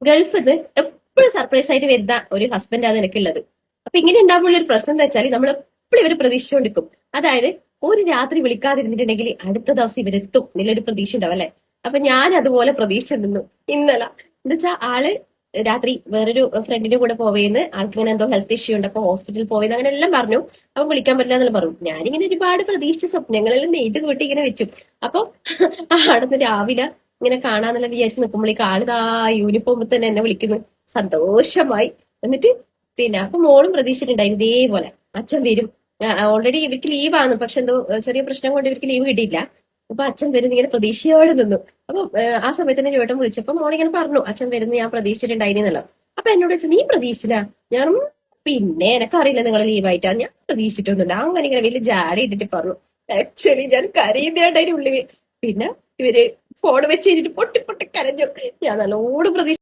ഗൾഫിൽ നിന്ന് എപ്പോഴും സർപ്രൈസ് ആയിട്ട് വരുന്ന ഒരു ഹസ്ബൻഡാണ് എനിക്കുള്ളത്. അപ്പൊ ഇങ്ങനെ ഉണ്ടാകുമ്പോൾ ഒരു പ്രശ്നം എന്താ വെച്ചാൽ നമ്മൾ എപ്പോഴും ഇവര് പ്രതീക്ഷിച്ചുകൊണ്ടിരിക്കും. അതായത് ഒരു രാത്രി വിളിക്കാതിരുന്നിട്ടുണ്ടെങ്കിൽ അടുത്ത ദിവസം ഇവരെത്തും എന്നുള്ളൊരു പ്രതീക്ഷ ഉണ്ടാവും അല്ലെ. അപ്പൊ ഞാൻ അതുപോലെ പ്രതീക്ഷിച്ചു നിന്നു ഇന്നലെ. എന്താ വെച്ചാൽ ആള് രാത്രി വേറൊരു ഫ്രണ്ടിന്റെ കൂടെ പോവേന്ന്, ആൾക്ക് ഇങ്ങനെ എന്തോ ഹെൽത്ത് ഇഷ്യൂ ഉണ്ട്, അപ്പൊ ഹോസ്പിറ്റലിൽ പോവേന്ന് അങ്ങനെ എല്ലാം പറഞ്ഞു. അപ്പൊ വിളിക്കാൻ പറ്റില്ല എന്നുള്ള പറഞ്ഞു. ഞാനിങ്ങനെ ഒരുപാട് പ്രതീക്ഷിച്ച സ്വപ്നങ്ങളെല്ലാം നെയ്ത് കൂട്ടി ഇങ്ങനെ വെച്ചു. അപ്പൊ ആടുന്ന് രാവിലെ ഇങ്ങനെ കാണാന്നുള്ള വിചാരിച്ച് നിൽക്കുമ്പോഴേക്ക് ആളിതാ യൂണിഫോമിൽ തന്നെ എന്നെ വിളിക്കുന്നു. സന്തോഷമായി. എന്നിട്ട് പിന്നെ അപ്പൊ മോളും പ്രതീക്ഷിച്ചിട്ടുണ്ടായി ഇതേപോലെ അച്ഛൻ വരും. ഓൾറെഡി ഇവർക്ക് ലീവാണ്, പക്ഷെ എന്തോ ചെറിയ പ്രശ്നം കൊണ്ട് ഇവർക്ക് ലീവ് കിട്ടിയില്ല. അപ്പൊ അച്ഛൻ വരുന്ന ഇങ്ങനെ പ്രതീക്ഷയോടെ നിന്നു. അപ്പൊ ആ സമയത്ത് തന്നെ ചേട്ടൻ വിളിച്ചപ്പോ മോളിങ്ങനെ പറഞ്ഞു അച്ഛൻ വരുന്ന ഞാൻ പ്രതീക്ഷിച്ചിട്ടുണ്ടായിരുന്നല്ലോ. അപ്പൊ എന്നോട് വെച്ചാൽ നീ പ്രതീക്ഷിച്ചില്ല? ഞാൻ പിന്നെ എനക്കറിയില്ല നിങ്ങൾ ലീവായിട്ടാ, ഞാൻ പ്രതീക്ഷിച്ചിട്ടൊന്നുമില്ല. അങ്ങനെ ഇങ്ങനെ വലിയ ജാടി ഇട്ടിട്ട് പറഞ്ഞു. ആക്ച്വലി ഞാൻ കരയുന്നതായിട്ട് അതിന്റെ ഉള്ളിൽ. പിന്നെ ഇവര് ഫോൺ വെച്ച് കഴിഞ്ഞിട്ട് പൊട്ടി പൊട്ടി കരഞ്ഞു. ഞാൻ നല്ലോണം പ്രതീക്ഷ